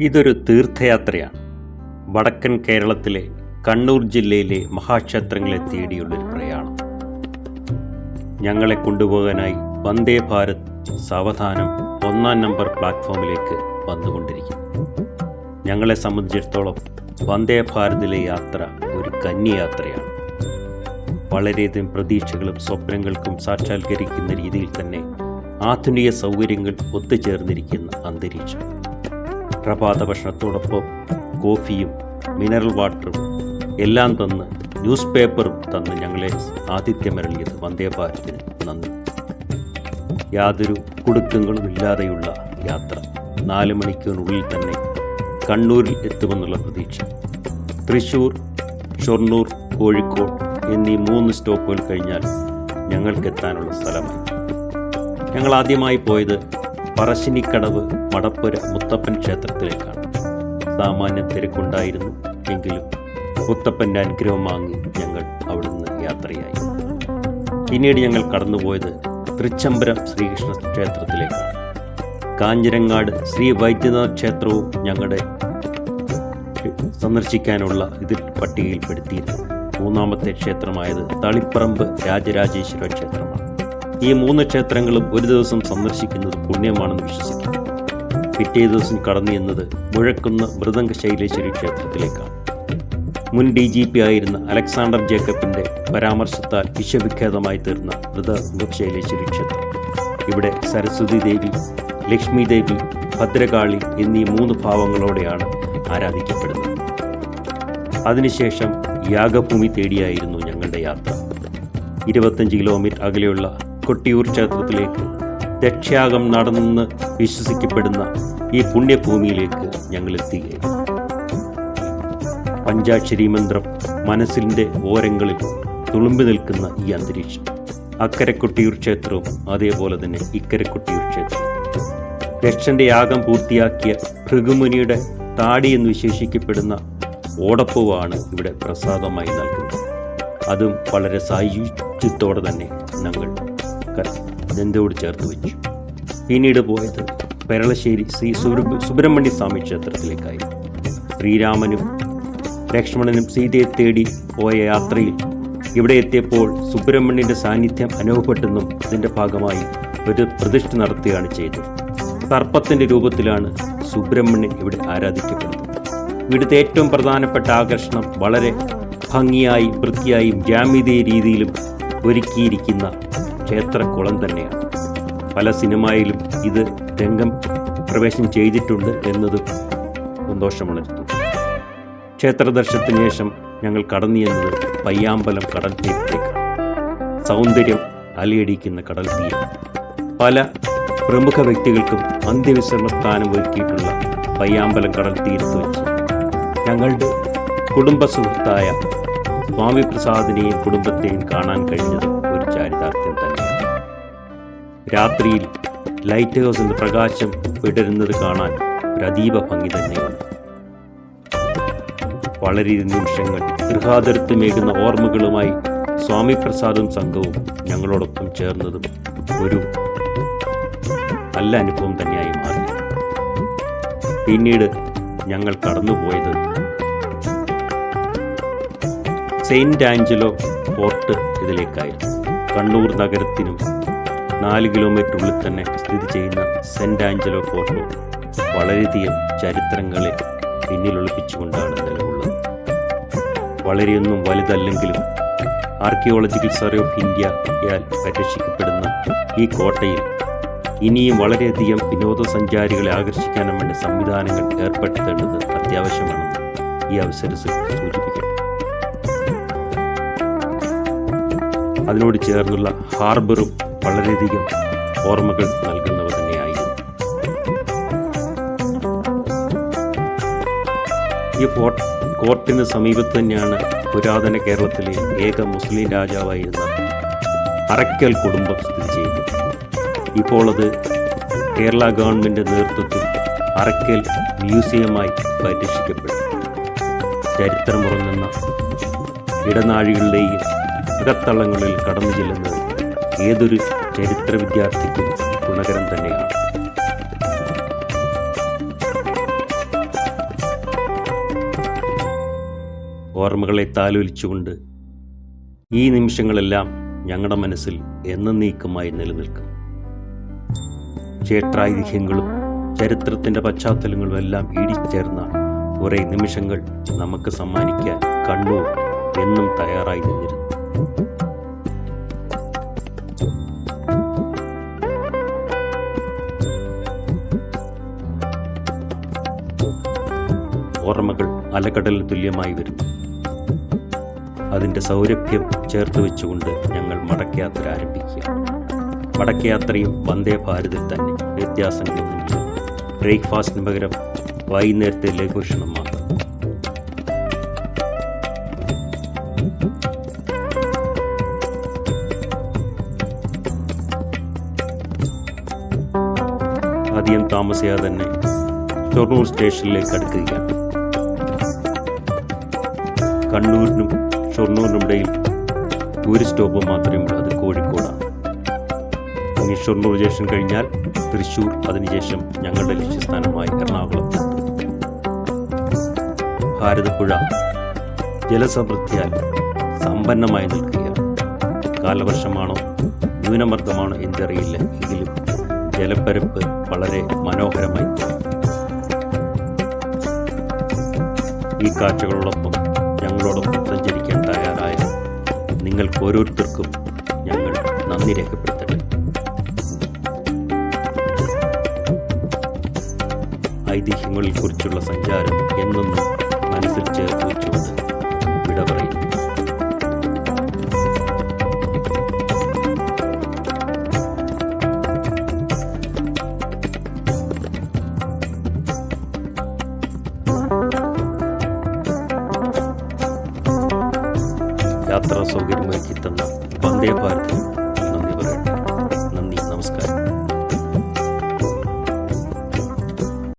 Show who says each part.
Speaker 1: ഇതൊരു തീർത്ഥയാത്രയാണ്. വടക്കൻ കേരളത്തിലെ കണ്ണൂർ ജില്ലയിലെ മഹാക്ഷേത്രങ്ങളെ തേടിയുള്ളൊരു പ്രയാണം. ഞങ്ങളെ കൊണ്ടുപോകാനായി വന്ദേ ഭാരത് സാവധാനം 1-ാം നമ്പർ പ്ലാറ്റ്ഫോമിലേക്ക് വന്നുകൊണ്ടിരിക്കുന്നു. ഞങ്ങളെ സംബന്ധിച്ചിടത്തോളം വന്ദേ ഭാരതിലെ യാത്ര ഒരു കന്നിയാത്രയാണ്. വളരെയധികം പ്രതീക്ഷകളും സ്വപ്നങ്ങൾക്കും സാക്ഷാത്കരിക്കുന്ന രീതിയിൽ തന്നെ ആധുനിക സൗകര്യങ്ങൾ ഒത്തുചേർന്നിരിക്കുന്ന അന്തരീക്ഷം. പ്രഭാത ഭക്ഷണത്തോടൊപ്പം കോഫിയും മിനറൽ വാട്ടറും എല്ലാം തന്ന് ന്യൂസ് പേപ്പറും തന്ന് ഞങ്ങളെ ആതിഥ്യമരളിയത് വന്ദേ ഭാരതിന് നന്ദി. യാതൊരു കുടുക്കങ്ങളും ഇല്ലാതെയുള്ള യാത്ര. 4 മണിക്കൂറിനുള്ളിൽ തന്നെ കണ്ണൂരിൽ എത്തുമെന്നുള്ള പ്രതീക്ഷ. തൃശ്ശൂർ, ഷൊർണൂർ, കോഴിക്കോട് എന്നീ 3 സ്റ്റോപ്പുകൾ കഴിഞ്ഞാൽ ഞങ്ങൾക്കെത്താനുള്ള സ്ഥലമായി. ഞങ്ങൾ ആദ്യമായി പോയത് പറശ്ശിനിക്കടവ് മടപ്പുര മുത്തപ്പൻ ക്ഷേത്രത്തിലേക്കാണ്. സാമാന്യ തിരക്കുണ്ടായിരുന്നു. എങ്കിലും മുത്തപ്പൻ്റെ അനുഗ്രഹം വാങ്ങി ഞങ്ങൾ അവിടുന്ന് യാത്രയായി. പിന്നീട് ഞങ്ങൾ കടന്നുപോയത് തൃച്ചംബരം ശ്രീകൃഷ്ണ ക്ഷേത്രത്തിലേക്കാണ്. കാഞ്ഞിരങ്ങാട് ശ്രീ വൈദ്യനാഥ ക്ഷേത്രവും ഞങ്ങളുടെ സന്ദർശിക്കാനുള്ള ഇതിൽ പട്ടികയിൽപ്പെടുത്തിയിരുന്നു. 3-ാമത്തെ ക്ഷേത്രമായത് തളിപ്പറമ്പ് രാജരാജേശ്വര ക്ഷേത്രമാണ്. ഈ 3 ക്ഷേത്രങ്ങളും ഒരു ദിവസം സന്ദർശിക്കുന്നത് പുണ്യമാണെന്ന് വിശ്വസിക്കുന്നു. പിറ്റേ ദിവസം കടന്നു എന്നത് മുഴക്കുന്ന മൃദംഗ ശൈലേശ്വരി ക്ഷേത്രത്തിലേക്കാണ്. മുൻ DGP ആയിരുന്ന അലക്സാണ്ടർ ജേക്കബിൻ്റെ പരാമർശത്താൽ വിശ്വവിഖ്യാതമായി തീർന്ന മൃദംഗ ശൈലേശ്വരി ക്ഷേത്രം. ഇവിടെ സരസ്വതി ദേവി, ലക്ഷ്മി ദേവി, ഭദ്രകാളി എന്നീ 3 ഭാവങ്ങളോടെയാണ് ആരാധിക്കപ്പെടുന്നത്. അതിനുശേഷം യാഗഭൂമി തേടിയായിരുന്നു ഞങ്ങളുടെ യാത്ര. 25 കിലോമീറ്റർ അകലെയുള്ള കൊട്ടിയൂർ ക്ഷേത്രത്തിലേക്ക് ദക്ഷയാഗം നടന്നെന്ന് വിശ്വസിക്കപ്പെടുന്ന ഈ പുണ്യഭൂമിയിലേക്ക് ഞങ്ങൾ എത്തുകയായിരുന്നു. പഞ്ചാക്ഷരി മന്ത്രം മനസ്സിൻ്റെ ഓരങ്ങളിൽ തുളുമ്പി നിൽക്കുന്ന ഈ അന്തരീക്ഷം. അക്കരെ കൊട്ടിയൂർ ക്ഷേത്രവും അതേപോലെ തന്നെ ഇക്കരെ കൊട്ടിയൂർ ക്ഷേത്രവും. ദക്ഷൻ്റെ യാഗം പൂർത്തിയാക്കിയ ഭൃഗുമുനിയുടെ താടി എന്ന് വിശേഷിക്കപ്പെടുന്ന ഓടപ്പൂവാണ് ഇവിടെ പ്രസാദമായി നൽകുന്നത്. അതും വളരെ സായുജ്യത്തോടെ തന്നെ ഞങ്ങൾ നെഞ്ചോട് ചേർത്ത് വെച്ചു. പിന്നീട് പോയത് പെരളശ്ശേരി ശ്രീ സുബ്രഹ്മണ്യ സ്വാമി ക്ഷേത്രത്തിലേക്കായി. ശ്രീരാമനും ലക്ഷ്മണനും സീതയെ തേടി പോയ യാത്രയിൽ ഇവിടെ എത്തിയപ്പോൾ സുബ്രഹ്മണ്യൻ്റെ സാന്നിധ്യം അനുഭവപ്പെട്ടെന്നും ഇതിൻ്റെ ഭാഗമായി ഒരു പ്രതിഷ്ഠ നടത്തുകയാണ് ചെയ്തത്. സർപ്പത്തിൻ്റെ രൂപത്തിലാണ് സുബ്രഹ്മണ്യൻ ഇവിടെ ആരാധിക്കപ്പെടുന്നത്. ഇവിടുത്തെ ഏറ്റവും പ്രധാനപ്പെട്ട ആകർഷണം വളരെ ഭംഗിയായി വൃത്തിയായും ജാമിതീയ രീതിയിലും ഒരുക്കിയിരിക്കുന്ന ക്ഷേത്രക്കുളം തന്നെയാണ്. പല സിനിമയിലും ഇത് രംഗം പ്രവേശനം ചെയ്തിട്ടുണ്ട് എന്നതും സന്തോഷമുണർത്തുന്നു. ക്ഷേത്ര ദർശനത്തിന് ശേഷം ഞങ്ങൾ കടന്നു ചെന്നത് പയ്യാമ്പലം കടൽ തീരത്തേക്കാണ്. സൗന്ദര്യം അലയടിക്കുന്ന കടൽ തീരം. പല പ്രമുഖ വ്യക്തികൾക്കും അന്ത്യവിശ്രമ സ്ഥാനം ഒരുക്കിയിട്ടുള്ള പയ്യാമ്പലം കടൽ തീരത്ത് വെച്ച് ഞങ്ങളുടെ കുടുംബ സുഹൃത്തായ സ്വാമി പ്രസാദിനെയും കുടുംബത്തെയും കാണാൻ കഴിഞ്ഞത് ഒരു ചാരിതാർത്ഥ്യം തന്നെയാണ്. രാത്രിയിൽ ലൈറ്റ് ഹൗസിൻ്റെ പ്രകാശം വിടരുന്നത് കാണാൻ ഒരു അതീവ ഭംഗി തന്നെയാണ്. വളരെ നിമിഷങ്ങൾ ഗൃഹാതുരത്വമേകുന്ന ഓർമ്മകളുമായി സ്വാമി പ്രസാദും സംഘവും ഞങ്ങളോടൊപ്പം ചേർന്നതും ഒരു നല്ല അനുഭവം തന്നെയായി മാറി. പിന്നീട് ഞങ്ങൾ കടന്നുപോയത് സെയിൻറ്റ് ആഞ്ചലോ ഫോർട്ട് ഇതിലേക്കായിരുന്നു. കണ്ണൂർ നഗരത്തിനും 4 കിലോമീറ്റർ ഉള്ളിൽ തന്നെ സ്ഥിതി ചെയ്യുന്ന സെൻറ്റ് ആഞ്ചലോ ഫോർട്ട് വളരെയധികം ചരിത്രങ്ങളെ പിന്നിലൊളിപ്പിച്ചുകൊണ്ടാണ് നിലകൊള്ളുന്നത്. വളരെയൊന്നും വലുതല്ലെങ്കിലും ആർക്കിയോളജിക്കൽ സർവേ ഓഫ് ഇന്ത്യയാൽ പരിരക്ഷിക്കപ്പെടുന്ന ഈ കോട്ടയിൽ ഇനിയും വളരെയധികം വിനോദസഞ്ചാരികളെ ആകർഷിക്കാനും വേണ്ട സംവിധാനങ്ങൾ ഏർപ്പെടുത്തേണ്ടത് അത്യാവശ്യമാണെന്ന് ഈ അവസരത്തിൽ സൂചിപ്പിക്കട്ടെ. അതിനോട് ചേർന്നുള്ള ഹാർബറും വളരെയധികം ഓർമ്മകൾ നൽകുന്നവ തന്നെയായിരുന്നു. ഈ കോർട്ടിന് സമീപത്ത് തന്നെയാണ് പുരാതന കേരളത്തിലെ ഏക മുസ്ലിം രാജാവായിരുന്ന അറക്കൽ കുടുംബം സ്ഥിതി ചെയ്യുന്നത്. ഇപ്പോൾ അത് കേരള ഗവൺമെൻറ് നേതൃത്വത്തിൽ അറക്കൽ മ്യൂസിയമായി പരിരക്ഷിക്കപ്പെടും. ചരിത്രമുറങ്ങുന്ന ഇടനാഴികളിലെയും അകത്തളങ്ങളിൽ കടന്നു ചെല്ലുന്നത് ഏതൊരു ചരിത്ര വിദ്യാർത്ഥിക്കും ഗുണകരം തന്നെയാണ്. ഓർമ്മകളെ താലോലിച്ചുകൊണ്ട് ഈ നിമിഷങ്ങളെല്ലാം ഞങ്ങളുടെ മനസ്സിൽ എന്നേക്കുമായി നിലനിൽക്കും. ക്ഷേത്രാതിഥ്യങ്ങളും ചരിത്രത്തിൻ്റെ പശ്ചാത്തലങ്ങളും എല്ലാം ഇടിച്ചേർന്ന കുറേ നിമിഷങ്ങൾ നമുക്ക് സമ്മാനിക്കാൻ കണ്ണൂർ എന്നും തയ്യാറായി നിന്നിരുന്നു. ഓർമ്മകൾ അലകടലിന് തുല്യമായി വരുന്നു. അതിൻ്റെ സൗരഭ്യം ചേർത്ത് വെച്ചുകൊണ്ട് ഞങ്ങൾ മടക്കയാത്ര ആരംഭിക്കുക. മടക്കയാത്രയും വന്ദേ ഭാരതിൽ തന്നെ, വ്യത്യാസങ്ങളൊന്നുമില്ല. ബ്രേക്ക്ഫാസ്റ്റിന് പകരം വൈകുന്നേരത്തെ ലഘുഭക്ഷണം മാത്രം. അധികം താമസിയാതെ തന്നെ ഷൊർണൂർ സ്റ്റേഷനിലേക്ക് അടുക്കുകയാണ്. കണ്ണൂരിനും ഷൊർണൂരിനും ഇടയിൽ ഒരു സ്റ്റോപ്പ് മാത്രമേ ഉള്ളൂ, അത് കോഴിക്കോടാണ്. ഇനി ഷൊർണൂർ സ്റ്റേഷൻ കഴിഞ്ഞാൽ തൃശ്ശൂർ, അതിനുശേഷം ഞങ്ങളുടെ ലക്ഷ്യസ്ഥാനമായി എറണാകുളം. ഭാരതപ്പുഴ ജലസമൃദ്ധിയാൽ സമ്പന്നമായി നിൽക്കുകയാണ്. കാലവർഷമാണോ ന്യൂനമർദ്ദമാണോ എന്നറിയില്ല, എങ്കിലും ജലപ്പരപ്പ് വളരെ മനോഹരമായി. ഈ കാഴ്ചകളോടൊപ്പം ഞങ്ങളോടൊപ്പം സഞ്ചരിക്കാൻ തയ്യാറായ നിങ്ങൾക്ക് ഓരോരുത്തർക്കും ഞങ്ങൾ നന്ദി രേഖപ്പെടുത്തട്ടെ. ഐതിഹ്യങ്ങളെ കുറിച്ചുള്ള സഞ്ചാരം എന്നൊന്നും മനസ്സിൽ ചേർത്ത് വെച്ചുകൊണ്ട് വിട പറയുന്നു. യാത്രാ സൗകര്യമൊരുക്കി തന്ന വന്ദേ ഭാരത്